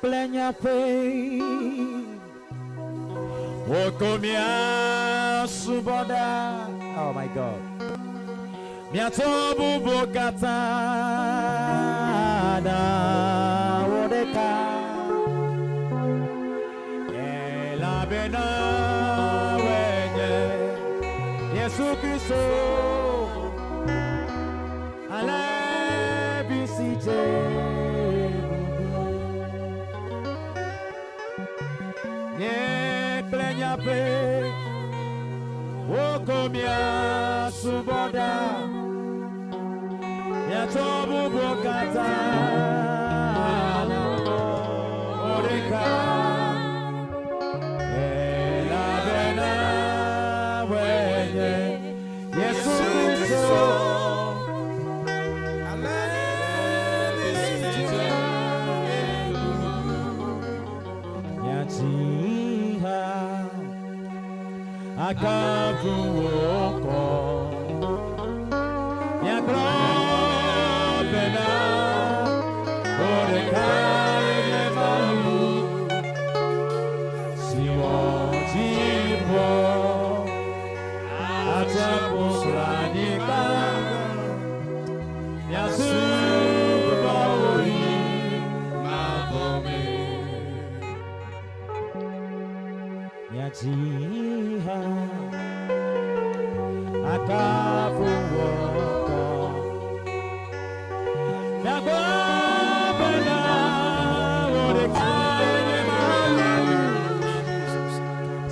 plenya pe Wokomia suboda. Oh my God. Miatobu bokata da wodeka Ela bena wenye Yesu Kristo ala bisije Ye plenya pe Wokomia suboda Yatobu bokata Oreka Ela bena wenye Yesu Kristo Yatiha Akavuoko Yagrobena Orekane Malu Siwotipo Atapusranika Yasubawi Mabome Yatiha Akavuoko Yagrobena Orekane Malu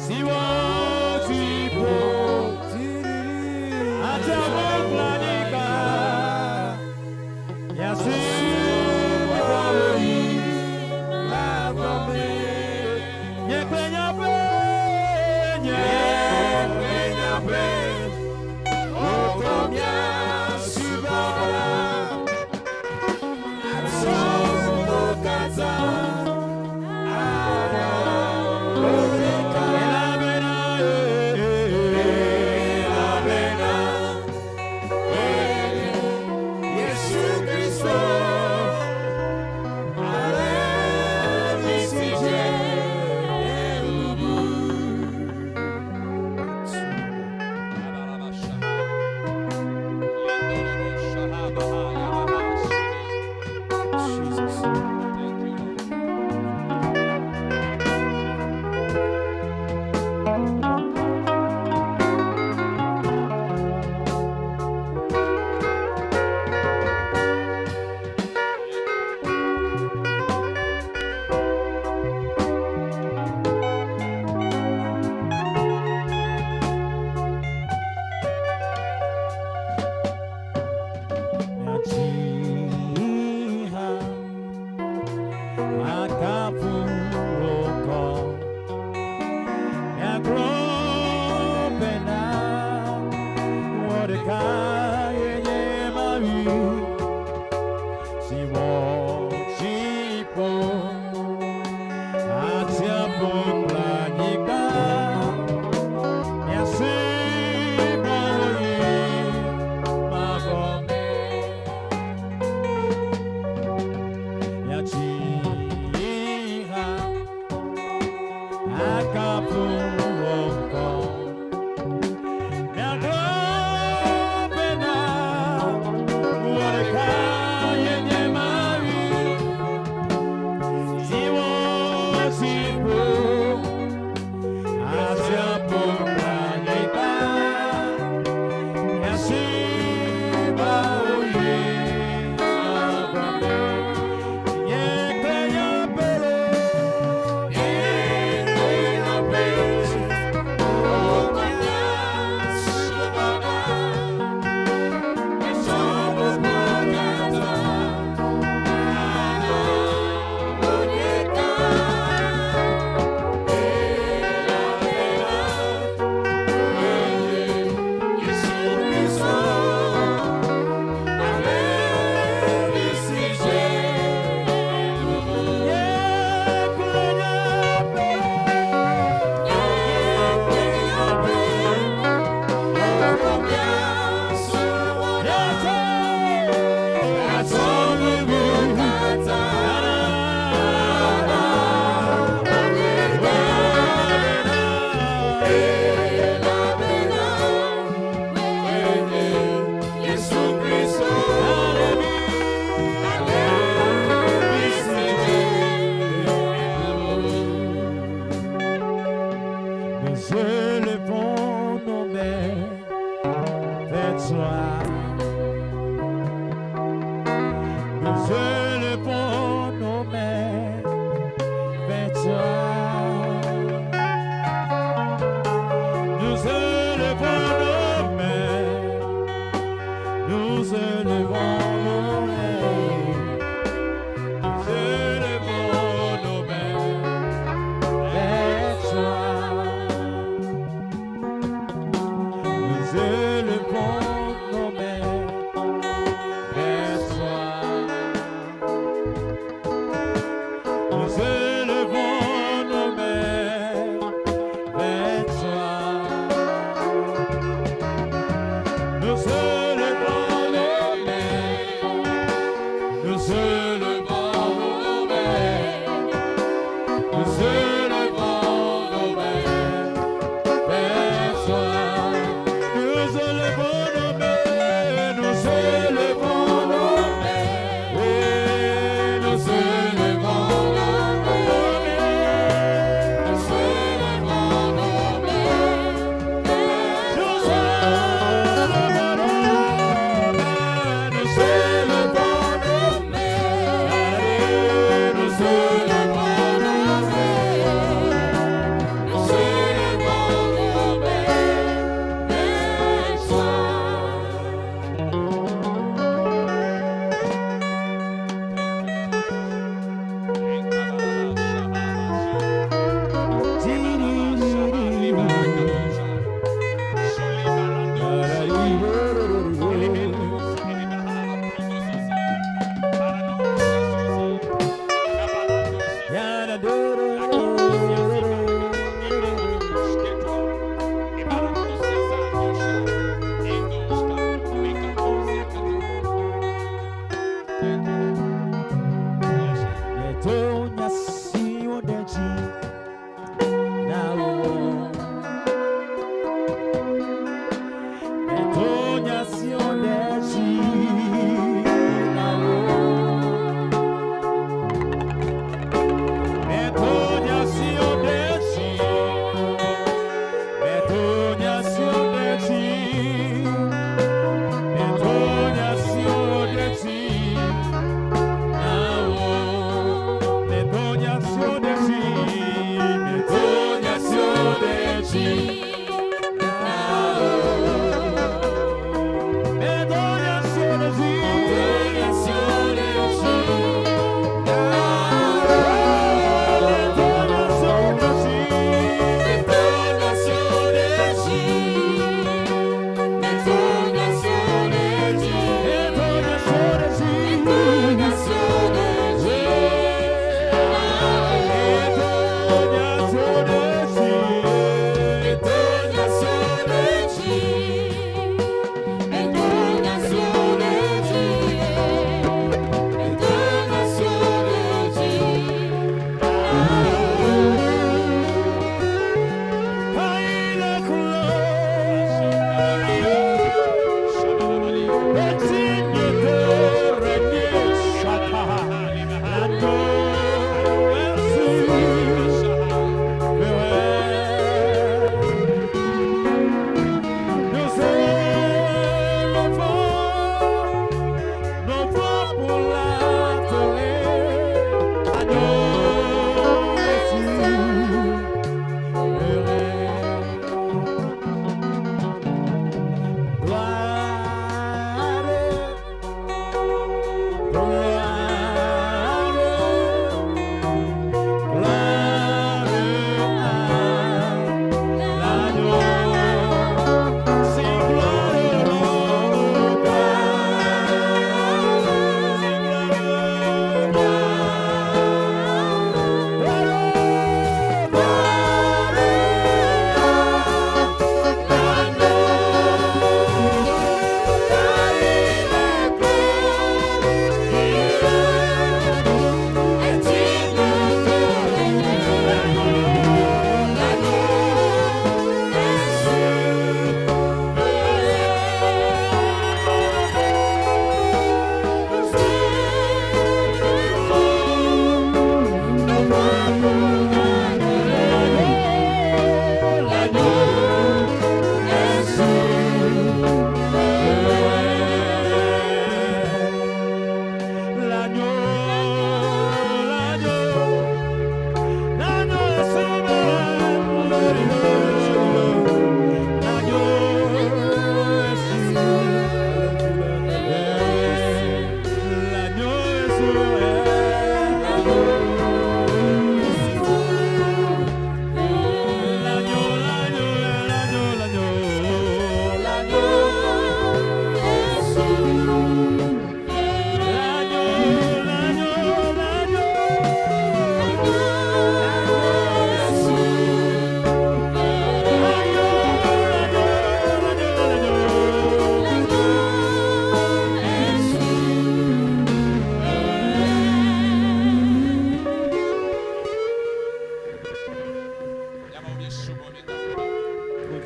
Siwotipo Atapusranika Yasubawi Mabome Yekwenya pe Okomia subara Atsobokata Oreka Elabena Yesu Kristo Alebisije Nous élevons nos mains vers toi. Nous élevons nos mains vers toi. Nous élevons nos mains. Nous élevons nos mains. Nous élevons nos mains vers toi. Nous élevons nos mains.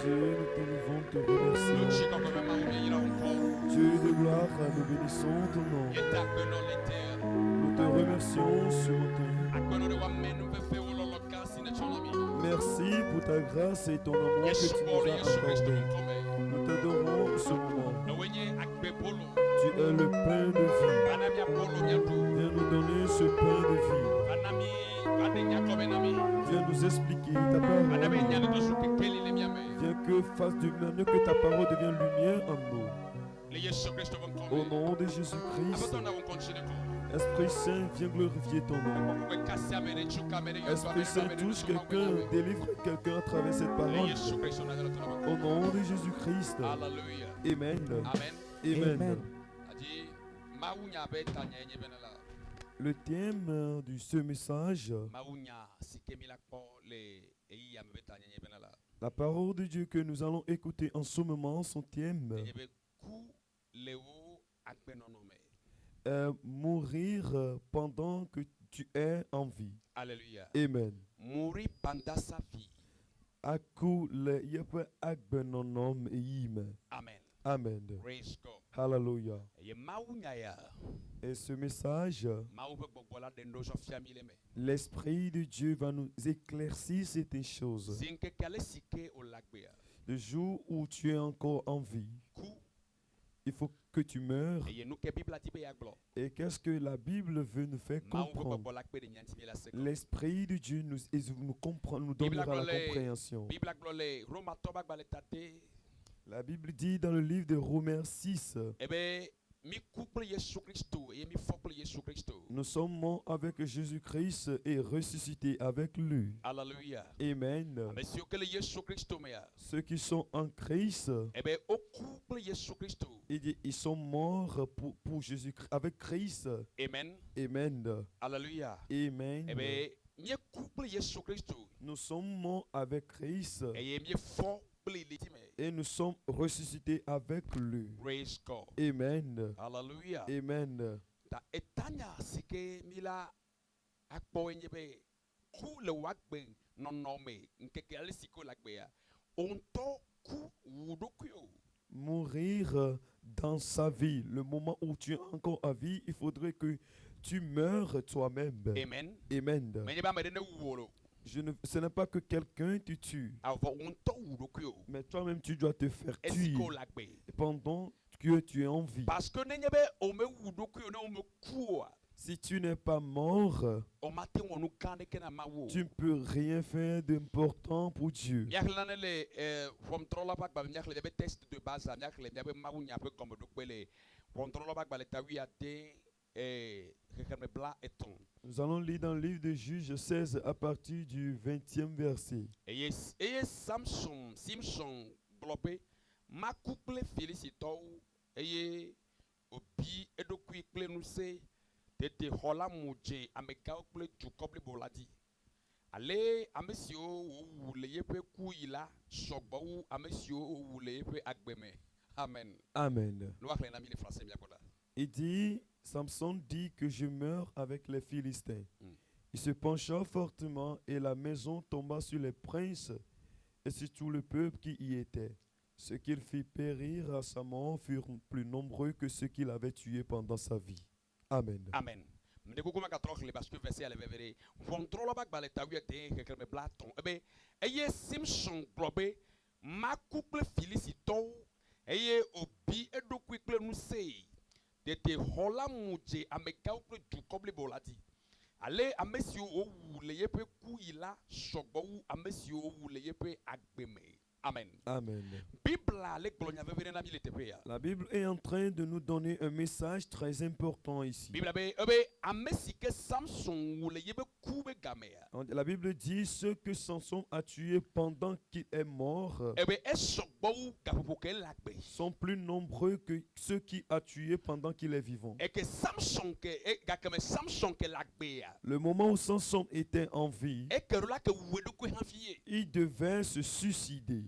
Dieu, nous t'élevons, te remercions. Dieu de gloire, nous bénissons ton nom. Nous te remercions ce matin. Merci pour ta grâce et ton amour que tu nous as accordé. Nous t'adorons ce moment. Tu es le pain de vie. Viens nous donner ce pain de vie. Viens nous expliquer ta parole. Viens que fasse de manière que ta parole devienne lumière en nous. Au nom de Jésus-Christ, Esprit Saint, viens glorifier ton nom. Esprit Saint, touche quelqu'un, délivre quelqu'un à travers cette parole. Au nom de Jésus-Christ. Amen. Amen. Le thème de ce message, la parole de Dieu que nous allons écouter en ce moment, son thème mourir pendant que tu es en vie. Alléluia. Amen. Mourir pendant sa vie. Amen. Amen. Praise God. Hallelujah. Et ce message, l'Esprit de Dieu va nous éclaircir ces choses. Le jour où tu es encore en vie, il faut que tu meurs. Et qu'est-ce que la Bible veut nous faire comprendre? L'Esprit de Dieu nous donnera la compréhension. La Bible dit dans le livre de Romains 6, nous sommes morts avec Jésus-Christ et ressuscités avec lui. Alléluia. Amen. Ceux qui sont en Christ, ils sont morts pour Jésus-Christ, avec Christ. Amen. Amen. Alléluia. Amen. Nous sommes morts avec Christ et nous sommes ressuscités avec lui. Praise God. Amen. Hallelujah. Amen. Ta etanya sike mila akpo enyebe ku le wakbe nonome nkeke ale siko lakbe onto ku wudokuyo. Mourir dans sa vie, le moment où tu es encore à vie, il faudrait que tu meurs toi-même. Amen. Amen. Ce n'est pas que quelqu'un te tue, mais toi-même tu dois te faire tuer pendant que tu es en vie. Parce que si tu n'es pas mort, tu ne peux rien faire d'important pour Dieu. Nous allons lire dans le livre de Juges 16 à partir du 20e verset. Et Simson globé ma couple félicito et obi edokui klenuse tete hola muje ameka couple jukoble boladi ale amesio ou le yepe kuila sogba ou amesio ou le yepe agbeme. Amen. Amen. Il dit, Samson dit que je meurs avec les Philistins. Il se pencha fortement et la maison tomba sur les princes et sur tout le peuple qui y était. Ceux qu'il fit périr à sa mort furent plus nombreux que ceux qu'il avait tués pendant sa vie. Amen. Amen. Parce que verset à l'éveil, contrôle pas baleta oui était que me blaton. Eye Simson globé ma couple félicito eye obi edokui nous sei. Tete hola muje ameka couple du koble boladi. Ale amesio ou le yepe kuila sogbo ou amesio ou le yepe agbeme. Amen. Amen. La Bible est en train de nous donner un message très important ici. La Bible dit ce que Samson a tué pendant qu'il est mort sont plus nombreux que ceux qui a tué pendant qu'il est vivant. Le moment où Samson était en vie, il devait se suicider.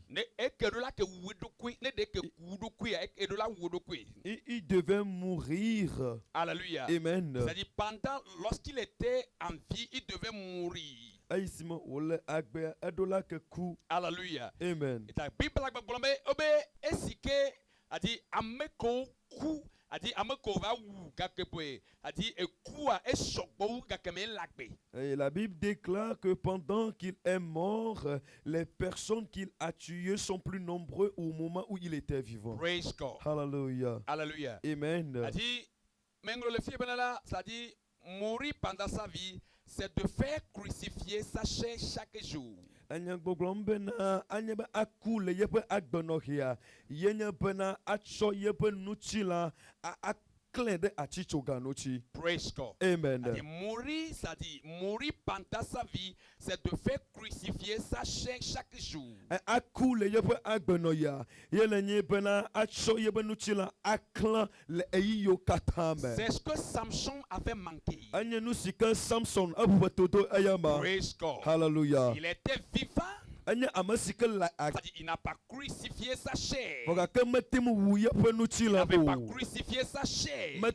Et il devait mourir. Alléluia. Amen. C'est-à-dire, lorsqu'il était en vie, il devait mourir. Hallelujah. Amen. Et la Bible la Bible obe esike adi ameko ku adi ameko va wu gakepoe adi ekua esogbo gakeme lagbe. Et la Bible déclare que pendant qu'il est mort, les personnes qu'il a tuées sont plus nombreuses au moment où il était vivant. Praise God. Hallelujah. Hallelujah. Amen. Adi mengro le fie benala, ça dit mourir pendant sa vie, c'est de faire crucifier sa chair chaque jour. Anya gbogblombena anya be akule yepe agbonohia yenya bena acho yepe nuchila aklende achichoganochi. Praise God. Amen. Mourir, ça dit mourir pendant sa vie, c'est de faire crucifier sa chair chaque jour. Akule yepe agbonoya yelenye bena acho yepe nuchila aklan le eyo katame. C'est ce que Samson avait manqué. Anya nusika Samson abutodo ayama. Praise God. Hallelujah. Il était vivant. Il n'a pas crucifié sa chair. Il n'avait pas crucifié sa chair. Il a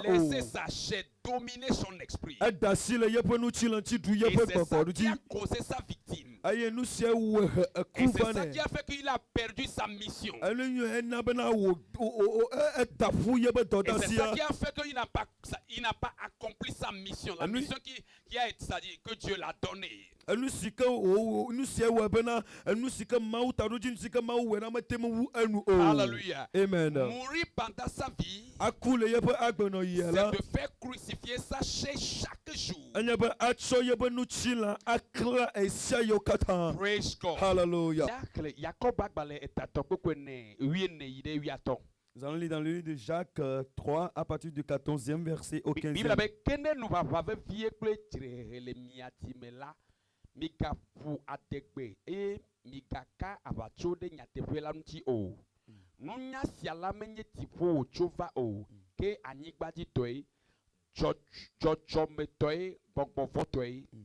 laissé sa chair dominer son esprit. Et c'est ça qui a causé sa victime. Et c'est ça qui a fait qu'il a perdu sa mission. Et c'est ça qui a fait qu'il n'a pas accompli sa mission. La mission qui a été, c'est-à-dire que Dieu l'a donnée. Alléluia. Amen. Mourir pendant sa vie, c'est de faire crucifier sa chair chaque jour. Praise God. Hallelujah. Nous allons lire dans le livre de Jacques 3 à partir du 14e verset au 15e.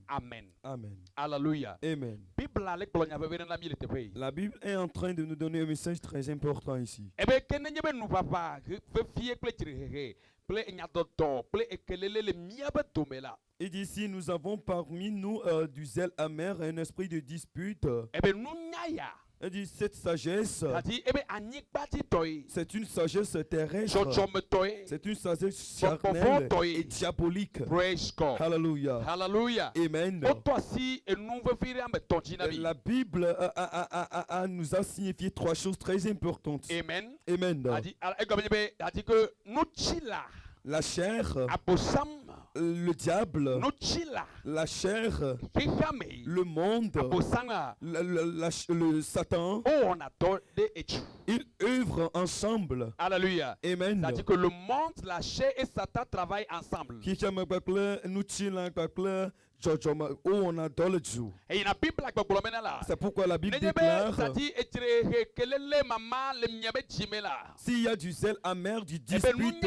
Amen. Amen. Alléluia. Amen. La Bible est en train de nous donner un message très important ici. Et d'ici, nous avons parmi nous du zèle amer et un esprit de dispute. Elle dit cette sagesse, c'est une sagesse terrestre, c'est une sagesse charnelle et diabolique. Hallelujah. Hallelujah. Amen. La Bible nous a signifié trois choses très importantes. Amen. Amen. Elle dit que la chair, le diable, la chair, le monde, le Satan, ils œuvrent ensemble. Alléluia. Amen. C'est-à-dire que le monde, la chair et Satan travaillent ensemble. C'est pourquoi la Bible déclare s'il y a du zèle amer, du dispute,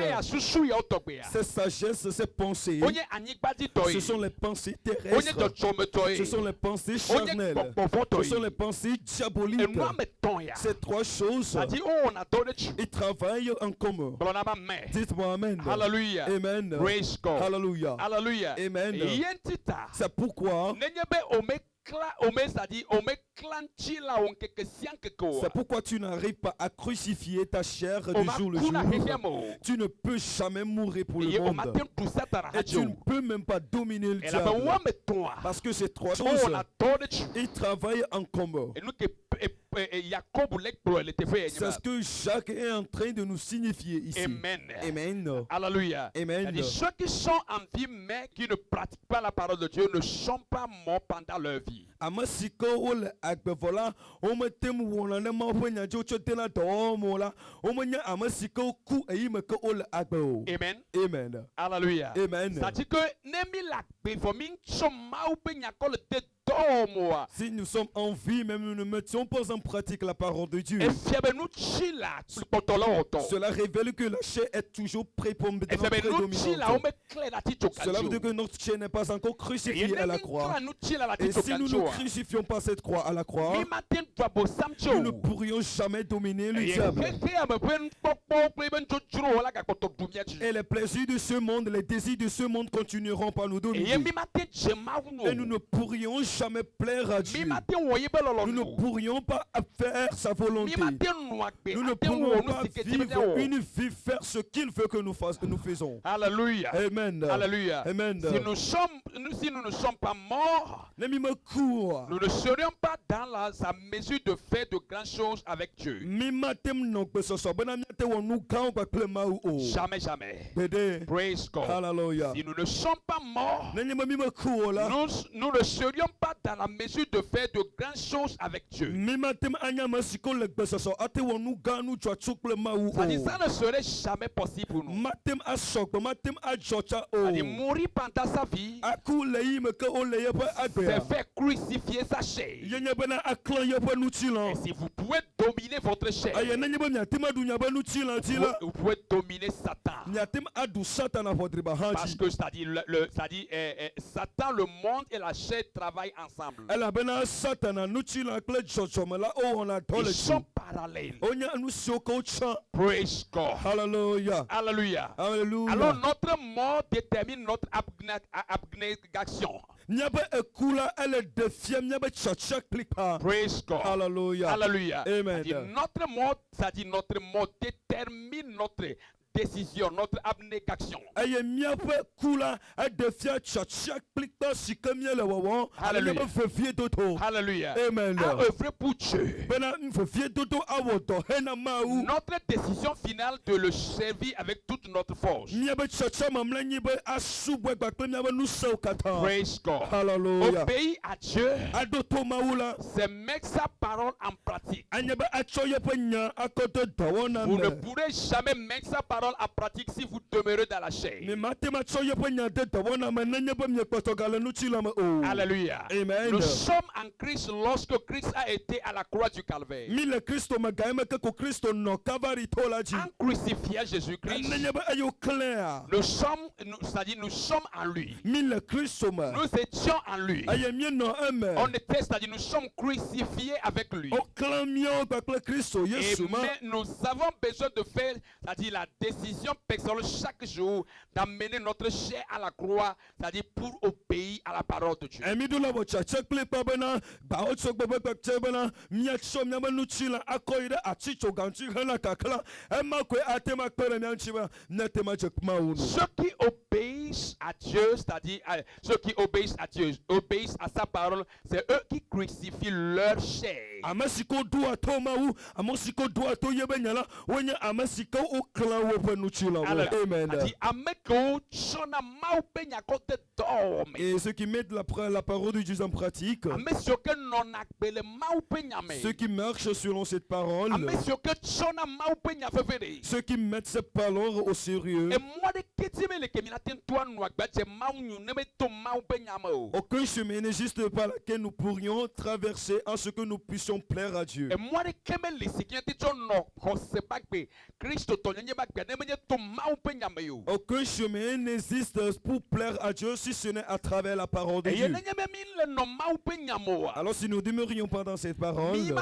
cette sagesse, ces pensées, ce sont les pensées terrestres, ce sont les pensées charnelles, ce sont les pensées diaboliques. Ces trois choses, ils travaillent en commun. Dites-moi Amen. Hallelujah. Amen. Praise God. Hallelujah. Hallelujah. Amen. C'est pourquoi tu n'arrives pas à crucifier ta chair de jour le jour. Tu ne peux jamais mourir pour le monde. Et tu ne peux même pas dominer le diable. Parce que ces trois choses, ils travaillent en commun. C'est ce que Jacques est en train de nous signifier ici. Amen. Amen. Alléluia. Amen. Ceux qui sont en vie mais qui ne pratiquent pas la parole de Dieu ne sont pas morts pendant leur vie. Amen. Amen. Alléluia. Amen. C'est-à-dire que Si nous sommes en vie, même nous ne mettions pas en pratique la parole de Dieu, cela révèle que la chair est toujours prédominante. Cela veut dire que notre chair n'est pas encore crucifiée à la croix. Et si nous ne crucifions pas cette croix à la croix, nous ne pourrions jamais dominer le diable. Et les plaisirs de ce monde, les désirs de ce monde continueront par nous dominer. Et nous ne pourrions jamais plaire à Dieu. Nous ne pourrions pas faire sa volonté. Nous ne pourrons pas vivre une vie, faire ce qu'il veut que nous faisons. Alléluia. Amen. Alléluia. Amen. Si nous ne sommes pas morts, nous ne serions pas dans sa mesure de faire de grandes choses avec Dieu. Jamais, jamais. Praise God. Hallelujah. Si nous ne sommes pas morts, nous ne serions pas dans la mesure de faire de grandes choses avec Dieu. Ça ne serait jamais possible pour nous. Mourir pendant sa vie, c'est faire crucifier sa chair. Et si vous pouvez dominer votre chair, vous pouvez dominer Satan. Parce que Satan, le monde et la chair travaillent ensemble. Ils sont parallèles. Praise God. Hallelujah. Hallelujah. Hallelujah. Alors notre mort détermine notre abnégation. Praise God. Hallelujah. Hallelujah. Amen. Notre mort détermine notre décision, notre abnégation. Hallelujah. Hallelujah. Amen. À œuvrer pour Dieu. Notre décision finale de le servir avec toute notre force. Praise God. Hallelujah. Obéir à Dieu, c'est mettre sa parole en pratique. Vous ne pourrez jamais mettre sa parole en pratique si vous demeurez dans la chair. Alléluia. Amen. Nous sommes en Christ lorsque Christ a été à la croix du Calvaire. En crucifiant Jésus-Christ, nous sommes en lui. Nous étions en lui. On était, c'est-à-dire nous sommes crucifiés avec lui. Et mais nous avons besoin de faire, c'est-à-dire la décision personnelle chaque jour d'amener notre chair à la croix, c'est-à-dire pour obéir à la parole de Dieu. Ceux qui obéissent à Dieu, c'est-à-dire ceux qui obéissent à Dieu, obéissent à sa parole, c'est eux qui crucifient leur chair. Et ceux qui mettent la parole de Dieu en pratique, ceux qui marchent selon cette parole, ceux qui mettent cette parole au sérieux, aucun chemin n'existe par lequel nous pourrions traverser en ce que nous puissions plaire à Dieu. Aucun chemin n'existe pour plaire à Dieu si ce n'est à travers la parole de Dieu. Alors si nous demeurions pas dans cette parole, nous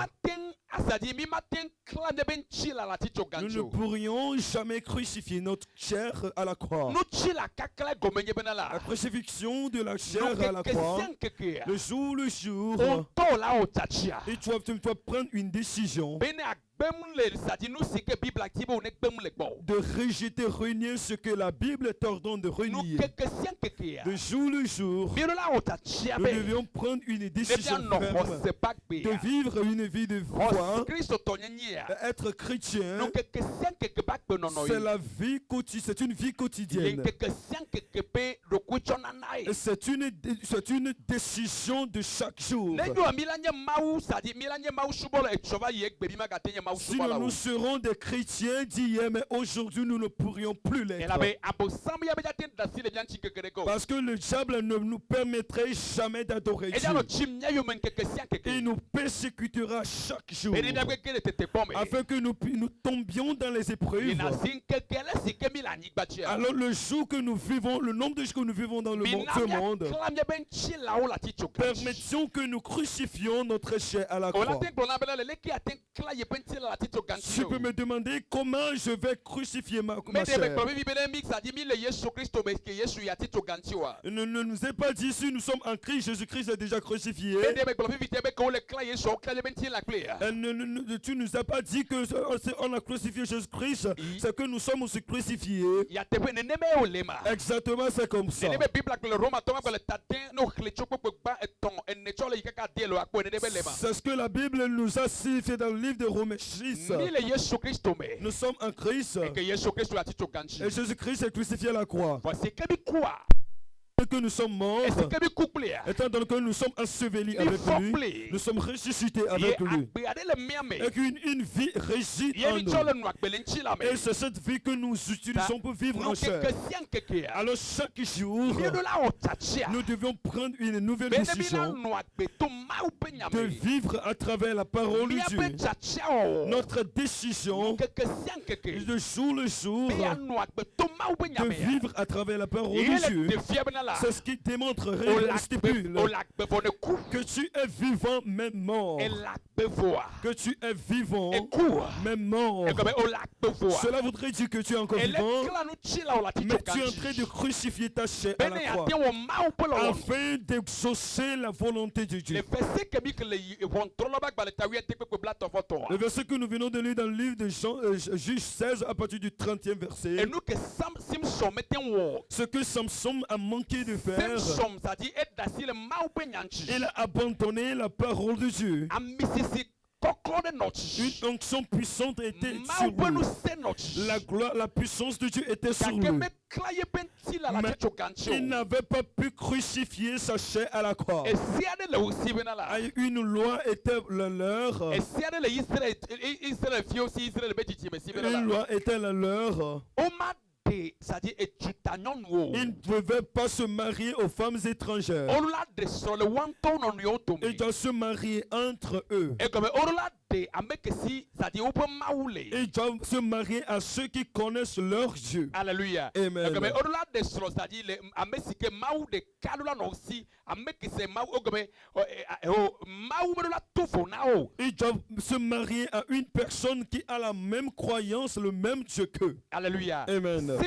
ne pourrions jamais crucifier notre chair à la croix. La crucifixion de la chair à la croix, le jour, et tu dois prendre une décision de rejeter, renier ce que la Bible t'ordonne de renier. De jour le jour, nous devions prendre une décision ferme de vivre une vie de foi, être chrétien. C'est la vie quotidienne, c'est une vie quotidienne. C'est une décision de chaque jour. Sinon, nous serons des chrétiens d'hier, mais aujourd'hui, nous ne pourrions plus l'être. Parce que le diable ne nous permettrait jamais d'adorer Dieu. Il nous persécutera chaque jour afin que nous tombions dans les épreuves. Alors le jour que nous vivons, le nombre de jours que nous vivons dans ce monde, permettons que nous crucifions notre chair à la croix. Tu peux me demander comment je vais crucifier ma chair. Ne nous est pas dit si nous sommes en Christ, Jésus-Christ est déjà crucifié. Tu nous as pas dit que on a crucifié Jésus-Christ, c'est que nous sommes aussi crucifiés. Exactement, c'est comme ça. C'est ce que la Bible nous a signifié dans le livre de Romains 6. Nous sommes en Christ et Jésus-Christ est crucifié à la croix. Que nous sommes morts, étant donné que nous sommes ensevelis avec lui, nous sommes ressuscités avec lui, et qu'une vie réside en nous. Et c'est cette vie que nous utilisons pour vivre en chair. Alors chaque jour, nous devions prendre une nouvelle décision de vivre à travers la parole de Dieu. Notre décision de jour le jour de vivre à travers la parole de Dieu. C'est ce qui démontre, stipule que tu es vivant même mort. Que tu es vivant même mort. Cela voudrait dire que tu es encore vivant, mais tu es en train de crucifier ta chair à la croix afin d'exaucer la volonté de Dieu. Le verset que nous venons de lire dans le livre de Juge 16 à partir du 30e verset. Ce que Samson a manqué de faire, il a abandonné la parole de Dieu. Une onction puissante était sur lui. La puissance de Dieu était sur lui. Mais il n'avait pas pu crucifier sa chair à la croix. Une loi était la leur. Une loi était la leur. Il ne pouvait pas se marier aux femmes étrangères. Ils doivent se marier entre eux. Ils doivent se marier à ceux qui connaissent leur Dieu. Alléluia. Amen. Ils doivent se marier à une personne qui a la même croyance, le même Dieu qu'eux. Alléluia. Amen.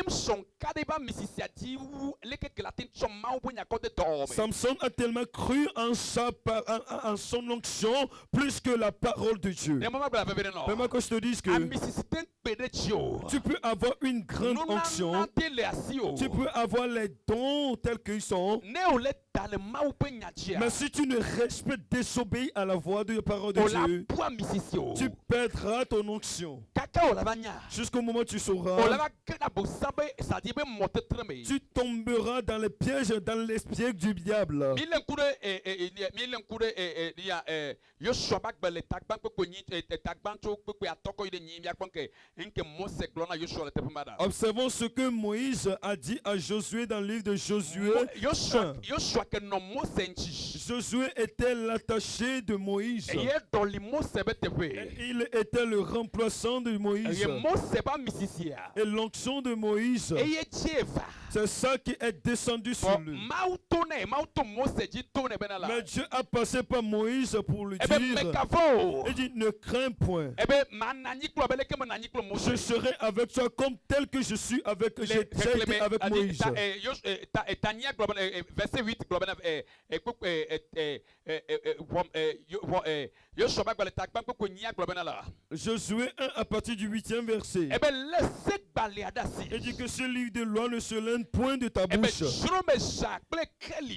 Samson a tellement cru en son onction plus que la parole de Dieu. Fais-moi que je te dise que tu peux avoir une grande onction, tu peux avoir les dons tels qu'ils sont, mais si tu ne respectes, désobéis à la voix de la parole de Dieu, tu perdras ton onction. Jusqu'au moment où tu sauras, tu tomberas dans les pièges, dans l'espiègle du diable. Observons ce que Moïse a dit à Josué dans le livre de Josué. Josué était l'attaché de Moïse. Il était le remplaçant de Moïse. Et l'onction de Moïse, c'est ça qui est descendu sur lui. Mais Dieu a passé par Moïse pour lui dire, il dit, ne crains point. Je serai avec toi comme tel que je suis avec Moïse. Verset 8, Josué 1 à partir du 8e verset. Il dit que ce livre de loi ne se lève point de ta bouche.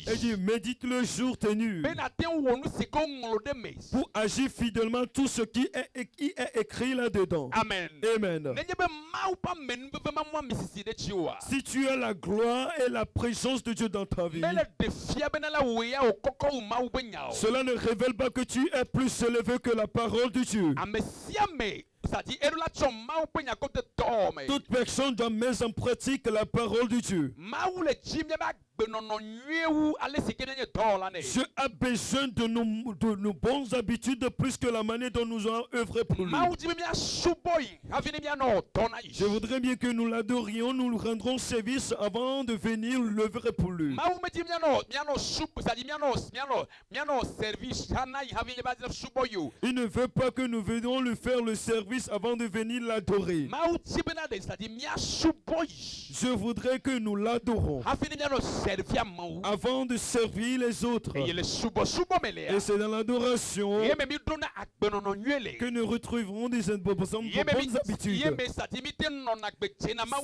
Il dit médite le jour et nuit pour agir fidèlement tout ce qui est écrit là-dedans. Amen. Amen. Si tu as la gloire et la présence de Dieu dans ta vie, cela ne révèle pas que tu es plus élevé que la parole de Dieu. Toute personne doit mettre en pratique la parole de Dieu. Dieu a besoin de nos bonnes habitudes plus que la manière dont nous allons œuvrer pour lui. Je voudrais bien que nous l'adorions, nous lui rendrons service avant de venir l'œuvrer pour lui. Il ne veut pas que nous venions lui faire le service avant de venir l'adorer. Je voudrais que nous l'adorons avant de servir les autres. Et c'est dans l'adoration que nous retrouverons des bonnes habitudes.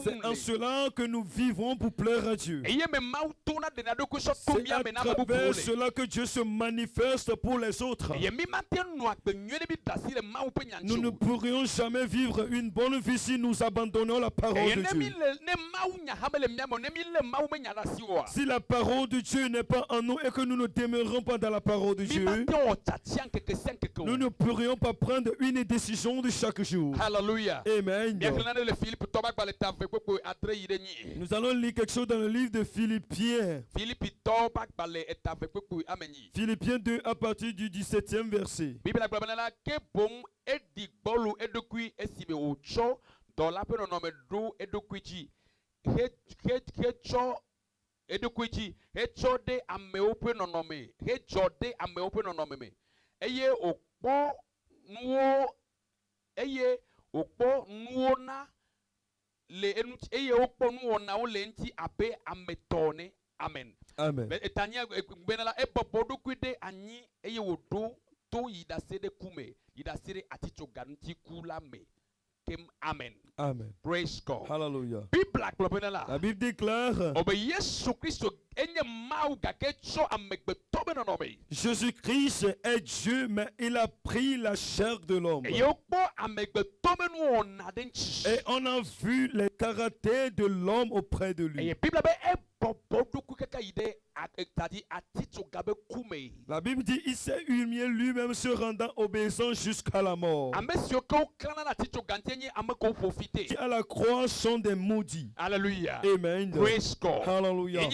C'est en cela que nous vivons pour plaire à Dieu. C'est à travers cela que Dieu se manifeste pour les autres. Nous ne pourrions jamais vivre une bonne vie si nous abandonnons la parole de Dieu. Si la parole de Dieu n'est pas en nous et que nous ne demeurons pas dans la parole de Dieu, nous ne pourrions pas prendre une décision de chaque jour. Alléluia. Amen. Nous allons lire quelque chose dans le livre de Philippiens. Philippiens 2 à partir du 17e verset. Amen. Amen. Amen. Amen. Praise God. Hallelujah. La Bible déclare Jésus-Christ est Dieu, mais il a pris la chair de l'homme. Et on a vu les caractères de l'homme auprès de lui. La Bible dit il s'est humilié lui-même se rendant obéissant jusqu'à la mort. Qui à la croix sont des maudits. Alléluia. Amen. Praise God. Hallelujah.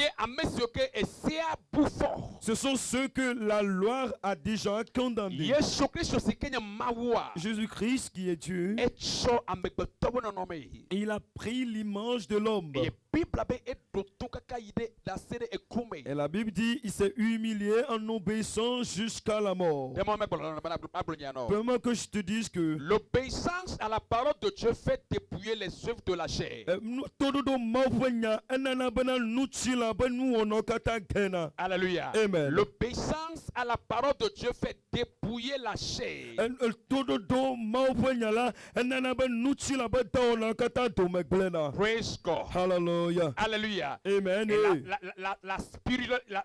Ce sont ceux que la loi a déjà condamnés. Jésus-Christ qui est Dieu, il a pris l'image de l'homme. Et la Bible dit il s'est humilié en obéissant jusqu'à la mort. Permets que je te dise que l'obéissance à la parole de Dieu fait dépouiller les œuvres de la chair. Alléluia. Amen. L'obéissance à la parole de Dieu fait dépouiller la chair. Praise God. Hallelujah. Alléluia. Amen.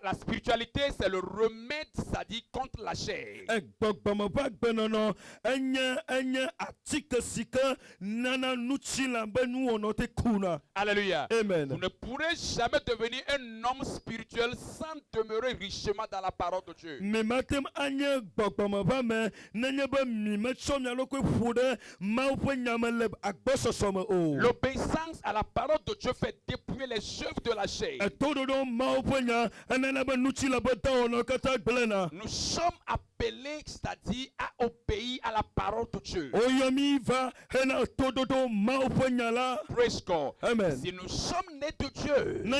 La spiritualité, c'est le remède, ça dit, contre la chair. Alléluia. Amen. Vous ne pourrez jamais devenir un homme spirituel sans demeurer richement dans la parole de Dieu. L'obéissance à la parole de Dieu fait dépouiller les œuvres de la chair. Nous sommes appelés, c'est-à-dire à obéir à la parole de Dieu. Praise God. Amen. Si nous sommes nés de Dieu, nous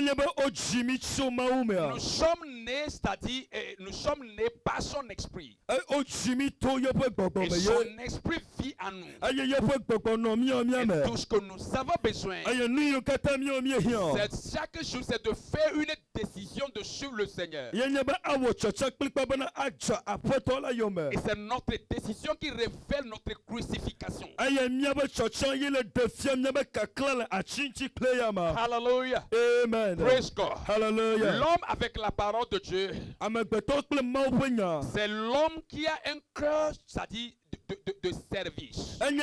sommes nés, c'est-à-dire nous sommes nés par son esprit. Et son esprit vit en nous. Et tout ce que nous avons besoin, c'est chaque jour, c'est de faire une décision de suivre le Seigneur. Et c'est notre décision qui révèle notre crucifixion. Hallelujah. Amen. Praise God. Hallelujah. L'homme avec la parole de Dieu, c'est l'homme qui a un cœur, c'est-à-dire de service. Praise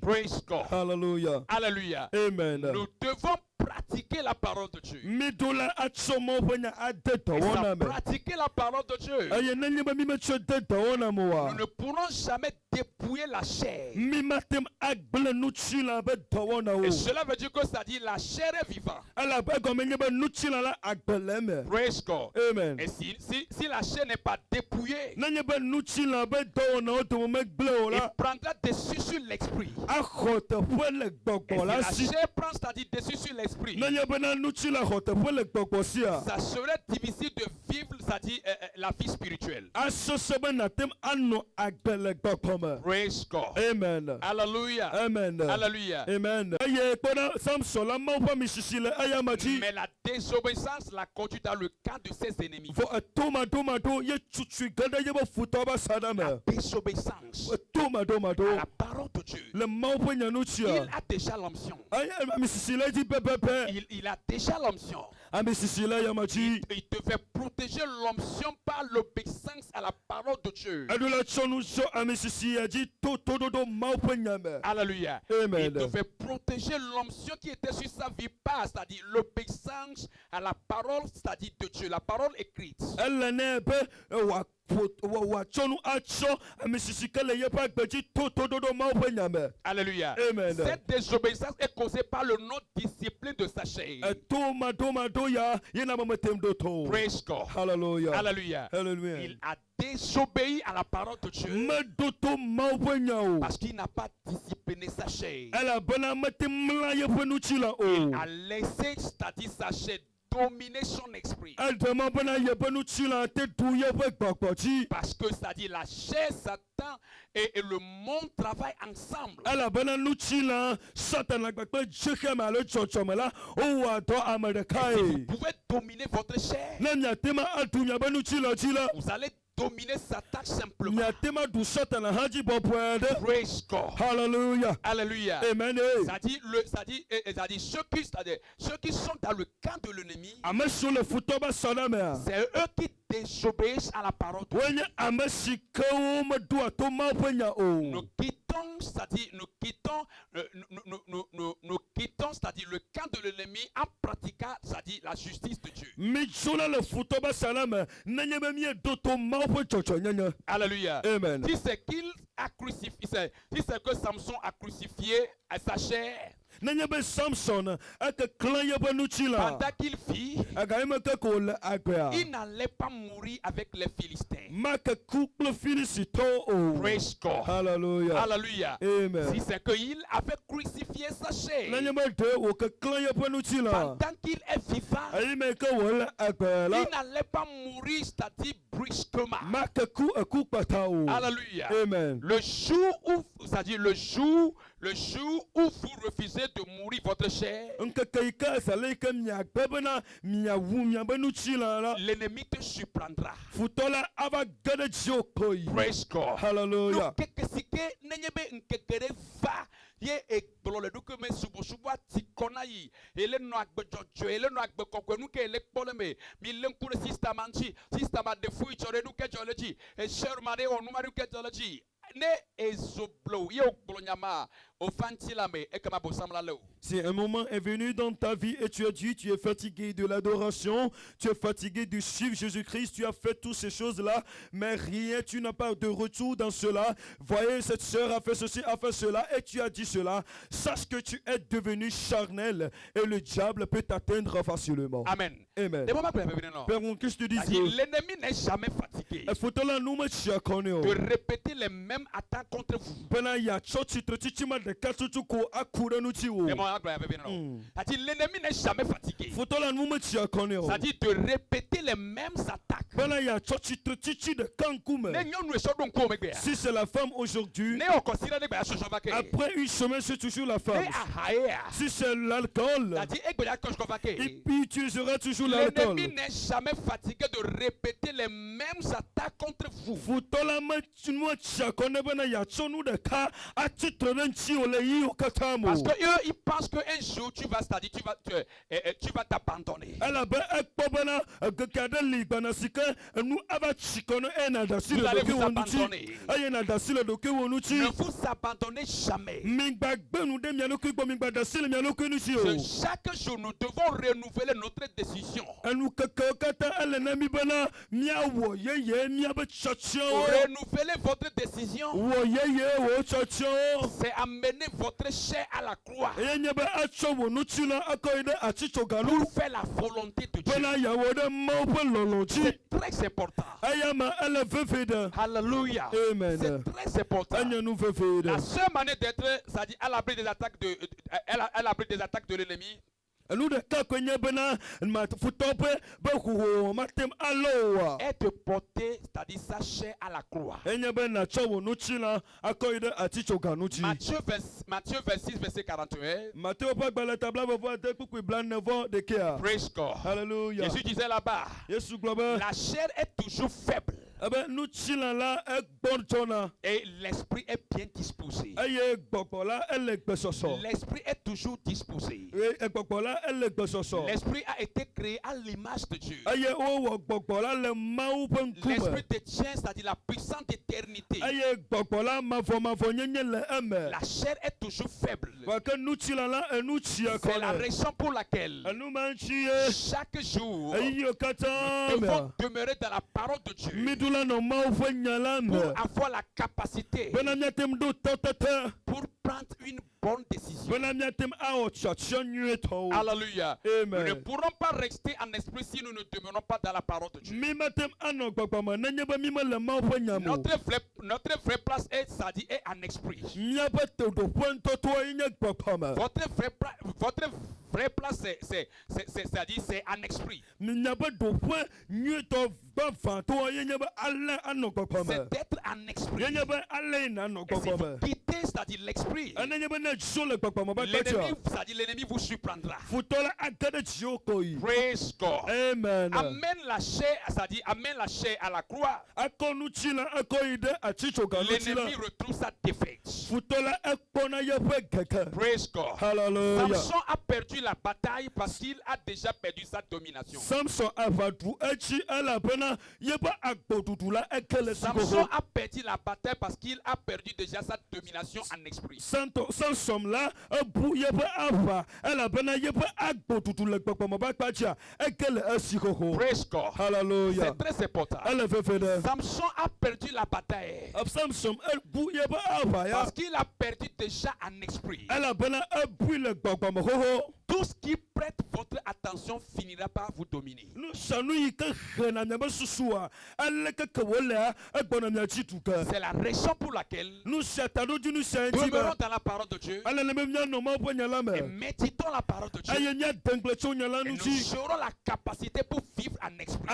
Praise God. Hallelujah. Alléluia. Amen. Nous devons pratiquer la parole de Dieu. Nous pratiquer la parole de Dieu. Nous ne pourrons jamais dépouiller la chair. Et cela veut dire que ça dit la chair est vivante. Praise God. Amen. Et si la chair n'est pas dépouillée, il prendra dessus sur l'esprit. Et si la chair prend, c'est-à-dire dessus sur l'esprit, ça serait difficile de vivre, c'est-à-dire la vie spirituelle. Praise God. Amen. Hallelujah. Amen. Hallelujah. Amen. Mais la désobéissance l'a conduit dans le camp de ses ennemis. La désobéissance à la parole de Dieu. Il a déjà l'onction. Il a déjà l'onction. Il devait protéger l'onction par l'obéissance à la parole de Dieu. Alléluia. Amen. Il devait protéger l'onction qui était sur sa vie par, c'est-à-dire l'obéissance à la parole, c'est-à-dire de Dieu, la parole écrite. Alléluia. Amen. Cette désobéissance est causée par le non-discipline de sa chair. Praise God. Hallelujah. Alléluia. Hallelujah. Il a désobéi à la parole de Dieu parce qu'il n'a pas discipliné sa chair. Il a laissé, c'est-à-dire sa chair, dominer son esprit. Parce que c'est-à-dire la chair, Satan et le monde travaillent ensemble. Et si vous pouvez dominer votre chair, vous allez dominer Satan simplement. Praise God. Hallelujah. Alléluia. Amen. C'est-à-dire ceux qui sont dans le camp de l'ennemi, c'est eux qui désobéissent à la parole de Dieu. Nous quittons, c'est-à-dire c'est-à-dire le camp de l'ennemi en pratiquant, c'est-à-dire la justice de Dieu. Alléluia. Amen. Si c'est qu'il a crucifié, si c'est que Samson a crucifié à sa chair, pendant qu'il vit, il n'allait pas mourir avec les Philistins. Praise God. Hallelujah. Alléluia. Amen. Si c'est qu'il avait crucifié sa chair, pendant qu'il est vivant, il n'allait pas mourir, c'est-à-dire brusquement. Alléluia. Amen. Le jour où, c'est-à-dire le jour où vous refusez de mourir votre chair, l'ennemi te surprendra. Praise God. Hallelujah. Ye ekpolo le duke me subo tikona yi ele no agbejojo ele no agbekokwe nu ke ele kpole me mi lenkure sister ma defu ichore nu ke joleji e sher mare onu mari ke joleji ne ezoblo ye okpolo nyama ofantila me ekama bosamla le. Si un moment est venu dans ta vie et tu as dit, tu es fatigué de l'adoration, tu es fatigué de suivre Jésus-Christ, tu as fait toutes ces choses-là, mais rien, tu n'as pas de retour dans cela. Voyez, cette sœur a fait ceci, a fait cela, et tu as dit cela. Sache que tu es devenu charnel et le diable peut t'atteindre facilement. Amen. Amen. Père, qu'est-ce que tu dis? L'ennemi n'est jamais fatigué de répéter les mêmes attaques contre vous. L'ennemi n'est jamais fatigué. C'est-à-dire de répéter les mêmes attaques. Si c'est la femme aujourd'hui, après une semaine c'est toujours la femme. Si c'est l'alcool, et puis tu utiliseras toujours l'alcool. L'ennemi n'est jamais fatigué de répéter les mêmes attaques contre vous. Parce que eux, ils pensent qu'un jour tu vas, c'est-à-dire tu vas t'abandonner. Vous allez vous abandonner. Ne vous abandonnez jamais. Chaque jour, nous devons renouveler notre décision. Renouveler votre décision, c'est amener votre chair à la croix pour faire la volonté de Dieu. C'est très important. Alléluia. C'est très important. La seule manière d'être, c'est-à-dire à l'abri des attaques de l'ennemi, est de porter, c'est-à-dire sa chair à la croix. Matthieu 26, verset 41. Praise God. Hallelujah. Jésus disait là-bas, la chair est toujours faible. Et l'esprit est bien disposé. L'esprit est toujours disposé. L'esprit a été créé à l'image de Dieu. L'esprit détient, c'est-à-dire la puissance d'éternité. La chair est toujours faible. C'est la raison pour laquelle chaque jour nous devons demeurer dans la parole de Dieu pour avoir la capacité pour prendre une bonne décision. Alléluia. Nous ne pourrons pas rester en esprit si nous ne demeurons pas dans la parole de Dieu. Notre vraie place est, c'est-à-dire, est en esprit. Votre vraie place, c'est-à-dire, c'est en esprit. C'est d'être en esprit. Et si vous quittez, c'est-à-dire l'esprit, l'ennemi vous surprendra. Praise God. Amen. Amène la chair, c'est-à-dire amène la chair à la croix. L'ennemi retrouve sa défaite. Praise God. Hallelujah. Samson a perdu la bataille parce qu'il a déjà perdu sa domination. Samson a perdu la bataille parce qu'il a perdu déjà sa domination en esprit. Praise God. Hallelujah. C'est très important. Samson a perdu la bataille parce qu'il a perdu déjà en esprit. Tout ce qui prête votre attention finira par vous dominer. C'est la raison pour laquelle nous demeurons dans la parole de Dieu et méditons la parole de Dieu. Et nous aurons la capacité pour vivre en esprit.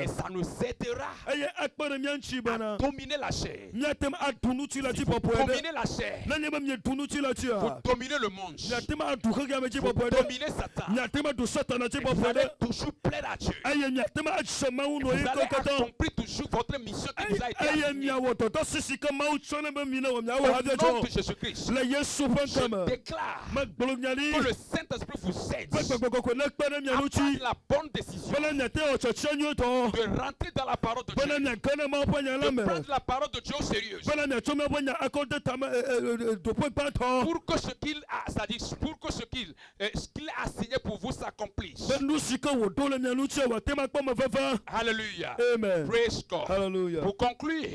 Et ça nous aidera à dominer la chair. Pour dominer la chair, pour dominer le monde, pour dominer Satan. Et vous allez toujours plaire à Dieu. Et vous allez accomplir toujours votre mission qui vous a été assignée. Au nom de Jésus-Christ, je déclare que le Saint-Esprit vous aide à prendre la bonne décision de rentrer dans la parole de Dieu, de prendre la parole de Dieu au sérieux, pour que ce qu'il a, c'est-à-dire pour que ce qu'il a signé pour vous s'accomplisse. Alléluia. Amen. Praise God. Hallelujah. Pour conclure,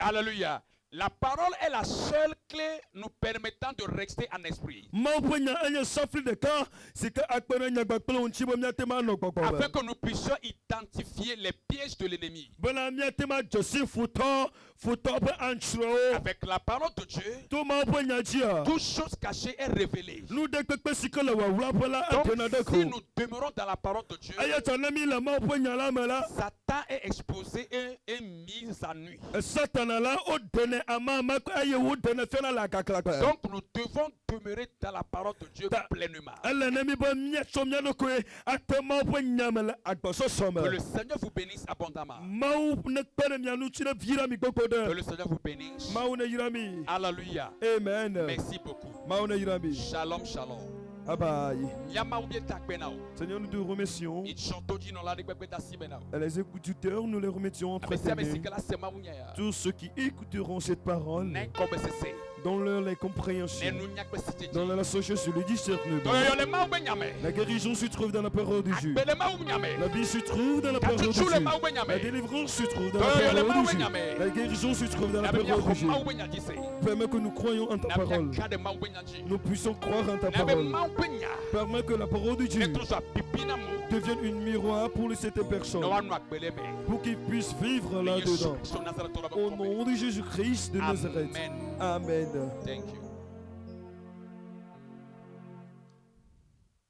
alléluia, la parole est la seule clé nous permettant de rester en esprit. Afin que nous puissions identifier les pièges de l'ennemi. Avec la parole de Dieu, toute chose cachée est révélée. Donc, si nous demeurons dans la parole de Dieu, Satan est exposé et mis à nu. Donc, nous devons demeurer dans la parole de Dieu pleinement. Que le Seigneur vous bénisse abondamment. Que le Seigneur vous bénisse. Alléluia. Amen. Merci beaucoup. Shalom, shalom. Seigneur, nous te remercions. Et les écouteurs, nous les remettions entre tes mains. Tous ceux qui écouteront cette parole, donne-leur les compréhensions, donne-leur la sagesse et le discernement. La guérison se trouve dans la parole de Dieu. La vie se trouve dans la parole de Dieu. La délivrance se trouve dans la parole de Dieu. La guérison se trouve dans la parole de Dieu. Permets que nous croyons en ta parole. Nous puissions croire en ta parole. Permets que la parole de Dieu devienne une miroir pour cette personne, pour qu'ils puissent vivre là-dedans. Au nom de Jésus-Christ de Nazareth. Amen. Thank you.